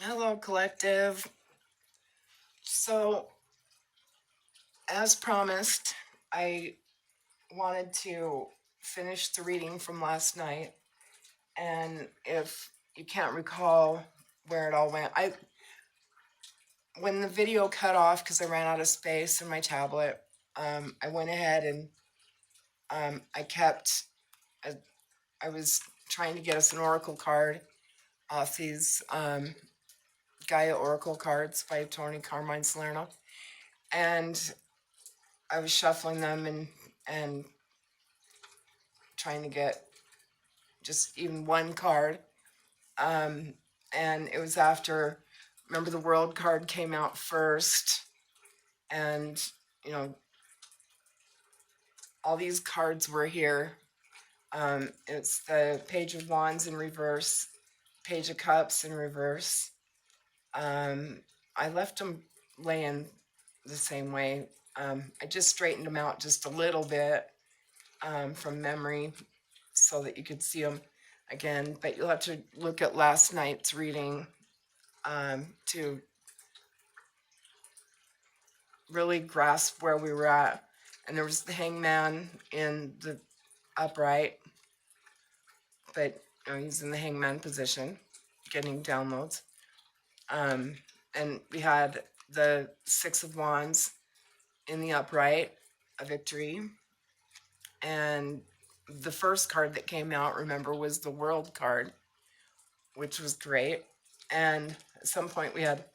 Hello, collective. So, as promised, I wanted to finish the reading from last night. And if you can't recall where it all went, when the video cut off because I ran out of space in my tablet, I went ahead and I kept. I, I was trying to get us an oracle card off these Gaia Oracle cards by Tony Carmine Salerno, and I was shuffling them and trying to get just even one card. And it was after, remember, the world card came out first, and you know all these cards were here. It's the Page of Wands in reverse, Page of Cups in reverse. I left them laying the same way. I just straightened them out just a little bit from memory so that you could see them again. But you'll have to look at last night's reading to really grasp where we were at. And there was the hangman in the upright, but he's in the hangman position, getting downloads. And we had the Six of Wands in the upright, a victory. And the first card that came out, remember, was the World card, which was great. And at some point we had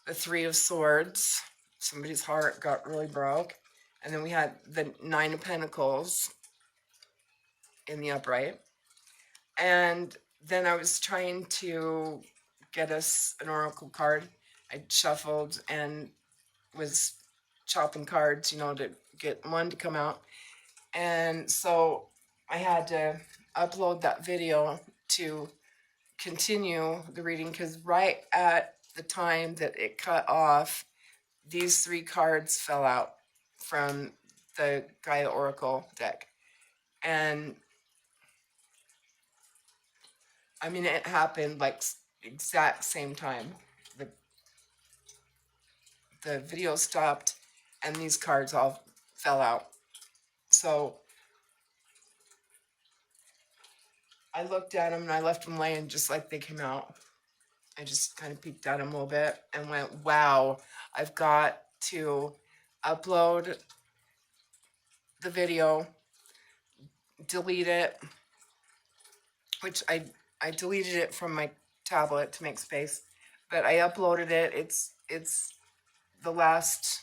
the Three of Swords. Somebody's heart got really broke. And then we had the Nine of Pentacles in the upright. And then I was trying to get us an oracle card. I shuffled and was chopping cards, to get one to come out. And so I had to upload that video to continue the reading, because right at the time that it cut off, these three cards fell out from the Gaia Oracle deck. And I mean, it happened like exact same time. The video stopped and these cards all fell out. So I looked at them and I left them laying just like they came out. I just kind of peeked at them a little bit and went, wow, I've got to upload the video, delete it, which I deleted it from my tablet to make space, but I uploaded it. It's the last,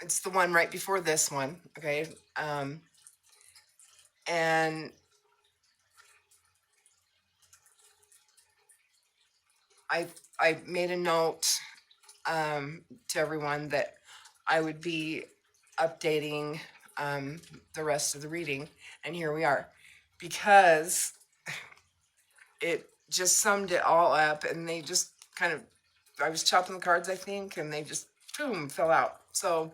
it's the one right before this one, okay? And I made a note to everyone that I would be updating the rest of the reading, and here we are, because it just summed it all up, and they just kind of, I was chopping the cards, I think, and they just boom fell out. So,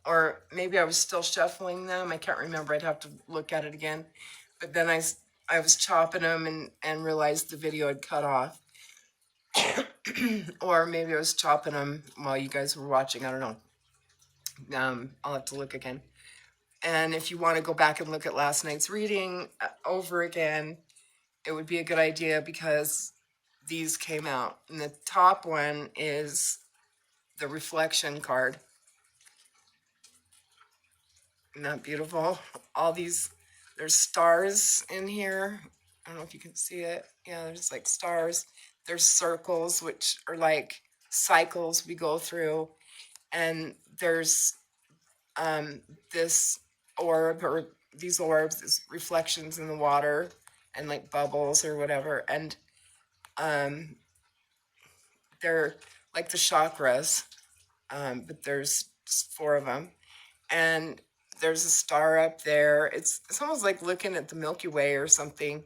or maybe I was still shuffling them. I can't remember. I'd have to look at it again. But then I was chopping them and realized the video had cut off. Or maybe I was chopping them while you guys were watching. I don't know. I'll have to look again. And if you want to go back and look at last night's reading over again, it would be a good idea, because these came out. And the top one is the reflection card. Isn't that beautiful? All these, there's stars in here. I don't know if you can see it. Yeah, there's like stars. There's circles, which are like cycles we go through. And there's this orb, or these orbs, these reflections in the water and like bubbles or whatever. And they're like the chakras, but there's just four of them. And there's a star up there. It's almost like looking at the Milky Way or something,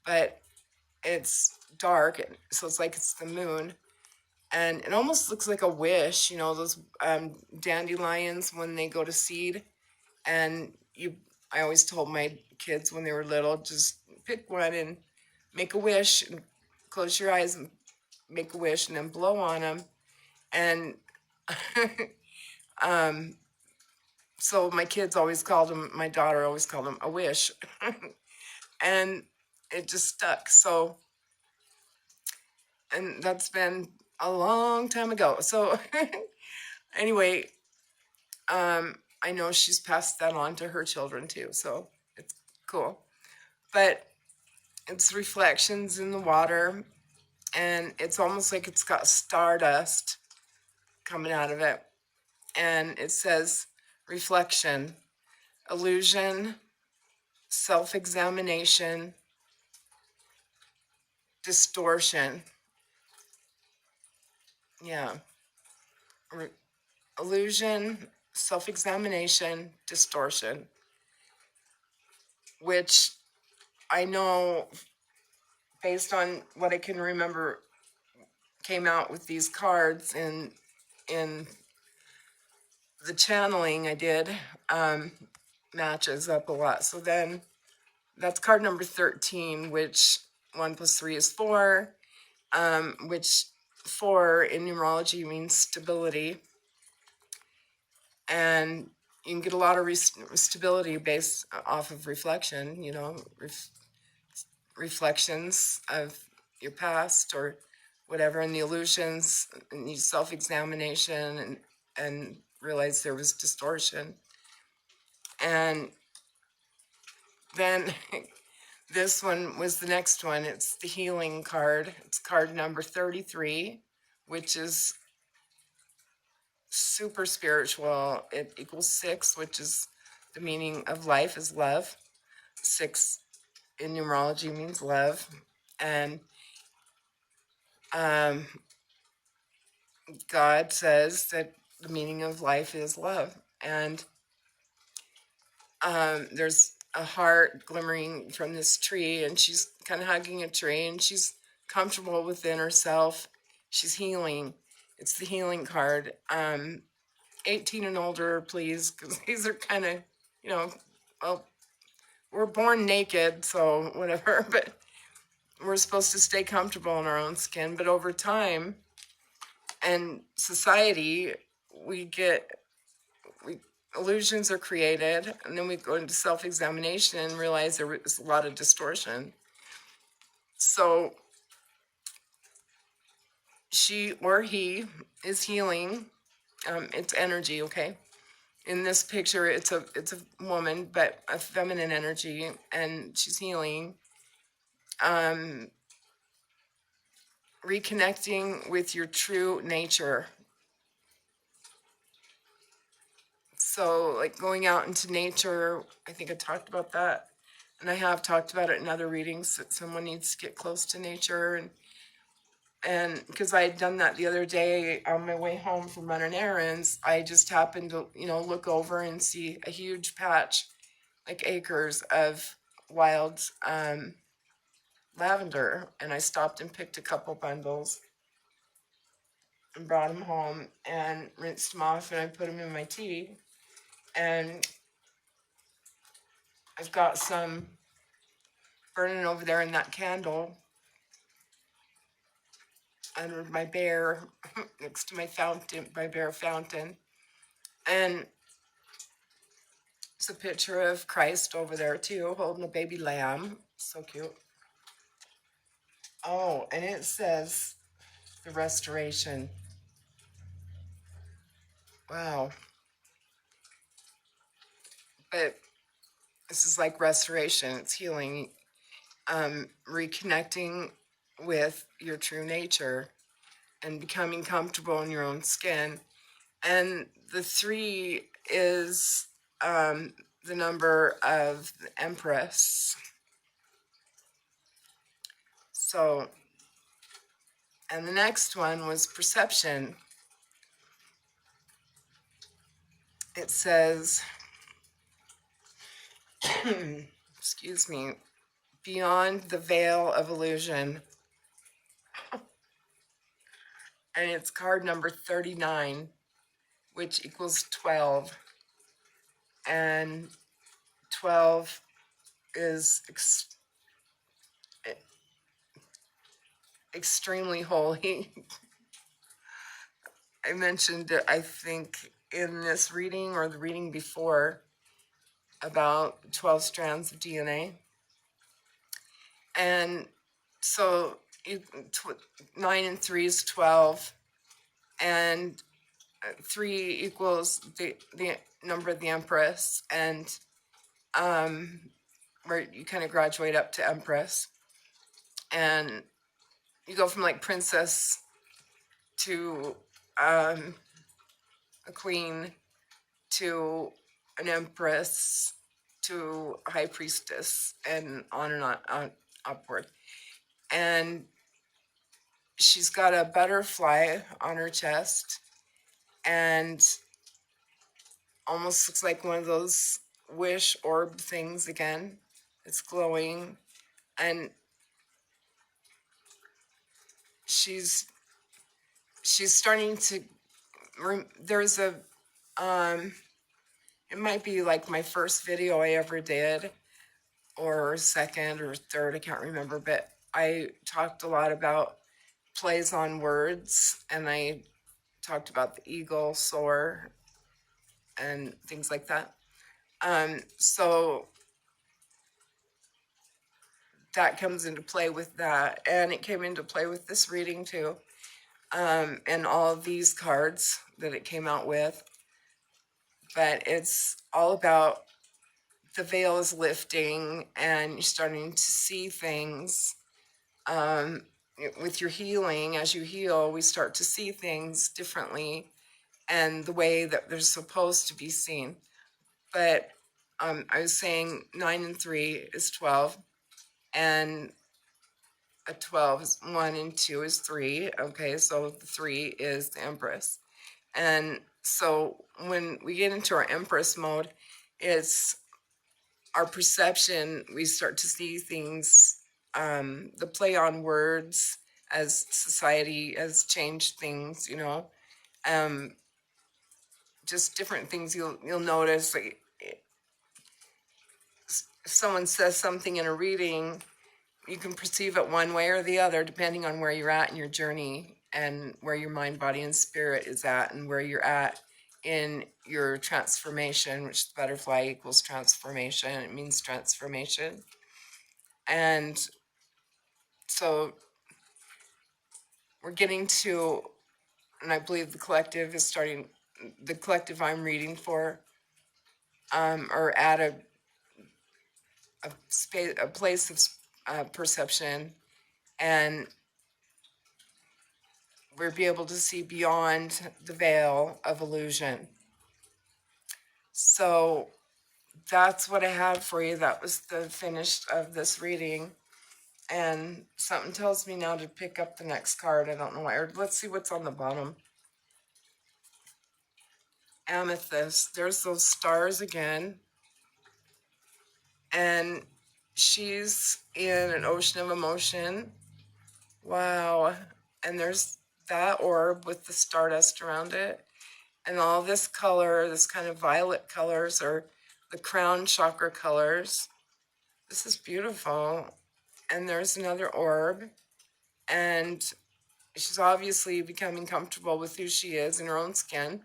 but it's dark, so it's like it's the moon. And it almost looks like a wish, those dandelions when they go to seed. And I always told my kids when they were little, just pick one and make a wish and close your eyes and make a wish and then blow on them. And um, so my kids always called him, my daughter always called him a wish. And it just stuck. So, and that's been a long time ago. So anyway, I know she's passed that on to her children too. So it's cool. But it's reflections in the water, and it's almost like it's got stardust coming out of it. And it says reflection, illusion, self-examination, distortion. Yeah. Illusion, self-examination, distortion, which I know based on what I can remember came out with these cards in the channeling I did, matches up a lot. So then that's card number 13, which 1 + 3 is 4, which 4 in numerology means stability. And you can get a lot of stability based off of reflection, you know, reflections of your past or whatever, and the illusions, and self-examination, and realize there was distortion. And then this one was the next one. It's the healing card. It's card number 33, which is super spiritual. It equals 6, which is the meaning of life is love. 6 in numerology means love. And God says that the meaning of life is love. And there's a heart glimmering from this tree, and she's kind of hugging a tree, and she's comfortable within herself. She's healing. It's the healing card. 18 and older, please, because these are kind of, you know, well, we're born naked, so whatever, but we're supposed to stay comfortable in our own skin. But over time and society, illusions are created, and then we go into self-examination and realize there was a lot of distortion. So she or he is healing. It's energy, okay? In this picture, it's a woman, but a feminine energy, and she's healing. Reconnecting with your true nature. So, like going out into nature, I think I talked about that, and I have talked about it in other readings, that someone needs to get close to nature, and because I had done that the other day on my way home from running errands, I just happened to, you know, look over and see a huge patch, like acres of wild lavender, and I stopped and picked a couple bundles and brought them home and rinsed them off, and I put them in my tea. And I've got some burning over there in that candle under my bear, next to my fountain, my bear fountain. And it's a picture of Christ over there too, holding a baby lamb. So cute. Oh, and it says the restoration. Wow. But this is like restoration, it's healing, reconnecting with your true nature and becoming comfortable in your own skin. And the 3 is the number of the Empress. So, and the next one was perception. It says, excuse me, beyond the veil of illusion. And it's card number 39, which equals 12. And 12 is extremely holy. I mentioned, I think, in this reading or the reading before about 12 strands of DNA. And so 9 and 3 is 12, and 3 equals the number of the Empress, and where you kind of graduate up to Empress. And you go from like princess to a queen to an empress to a high priestess, and on upward. And she's got a butterfly on her chest, and almost looks like one of those wish orb things again. It's glowing, and she's starting to. There's a it might be like my first video I ever did, or second or third, I can't remember, but I talked a lot about plays on words, and I talked about the eagle soar and things like that. So that comes into play with that, and it came into play with this reading too, and all of these cards that it came out with. But it's all about the veil is lifting, and you're starting to see things. With your healing, as you heal, we start to see things differently and the way that they're supposed to be seen. But I was saying 9 and 3 is 12, and a 12 is 1 and 2 is 3. Okay, so the 3 is the Empress. And so when we get into our Empress mode, it's our perception. We start to see things, the play on words as society has changed things, just different things you'll notice. Like, if someone says something in a reading, you can perceive it one way or the other depending on where you're at in your journey and where your mind, body, and spirit is at, and where you're at in your transformation, which the butterfly equals transformation. It means transformation. And so we're getting to, and I believe the collective is starting, the collective I'm reading for, are at a place of perception, and we'll be able to see beyond the veil of illusion. So that's what I have for you. That was the finish of this reading. And something tells me now to pick up the next card. I don't know why. Or let's see what's on the bottom. Amethyst. There's those stars again. And she's in an ocean of emotion. Wow. And there's that orb with the stardust around it. And all this color, this kind of violet colors, are the crown chakra colors. This is beautiful. And there's another orb. And she's obviously becoming comfortable with who she is in her own skin.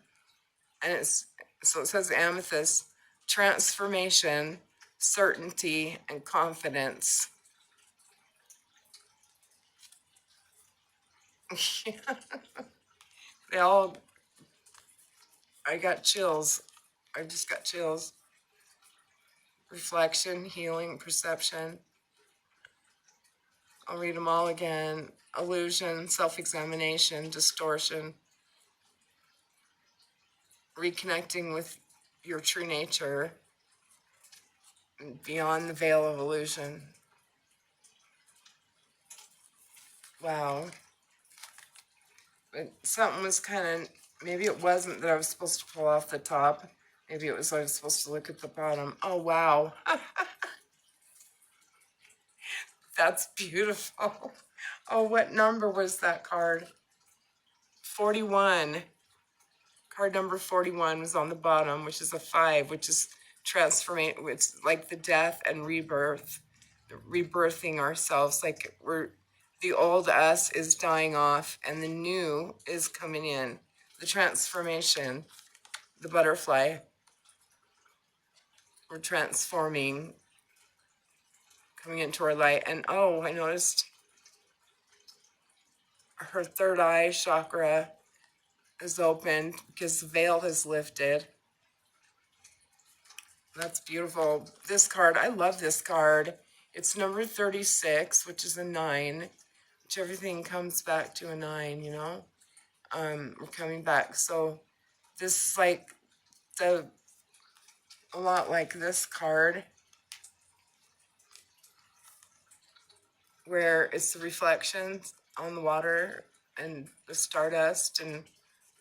And so it says amethyst, transformation, certainty, and confidence. I got chills. I just got chills. Reflection, healing, perception. I'll read them all again. Illusion, self-examination, distortion, reconnecting with your true nature, beyond the veil of illusion. Wow. But something was kind of, maybe it wasn't that I was supposed to pull off the top. Maybe it was I was supposed to look at the bottom. Oh, wow. That's beautiful. Oh, what number was that card? 41. Card number 41 was on the bottom, which is a 5, which is transformation. It's like the death and rebirth, rebirthing ourselves. Like we're The old us is dying off and the new is coming in. The transformation, the butterfly, we're transforming, coming into our light. And oh, I noticed her third eye chakra is open because the veil has lifted. That's beautiful. This card, I love this card. It's number 36, which is a 9, which everything comes back to a 9, you know? We're coming back. So this is like a lot like this card, where it's the reflections on the water and the stardust and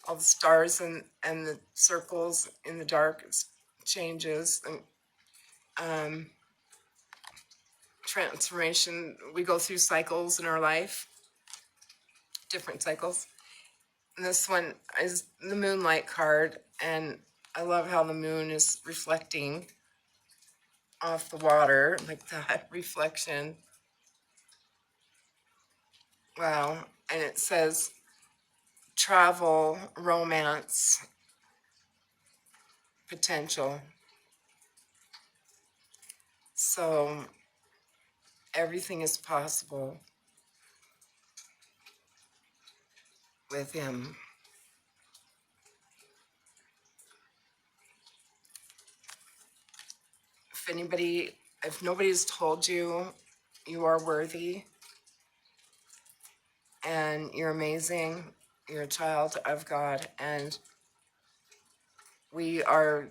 all the stars and the circles in the dark changes. And transformation, we go through cycles in our life, different cycles. And this one is the moonlight card, and I love how the moon is reflecting off the water, like that reflection. Wow. And it says travel, romance, potential. So everything is possible with him. If nobody's told you, you are worthy and you're amazing, you're a child of God, and we are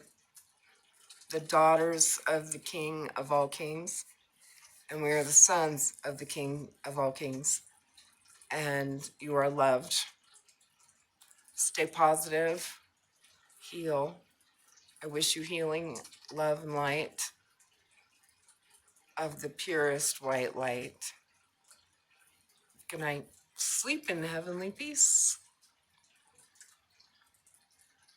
the daughters of the King of all kings, and we are the sons of the King of all kings, and you are loved. Stay positive, heal. I wish you healing, love, and light of the purest white light. Good night. Sleep in heavenly peace.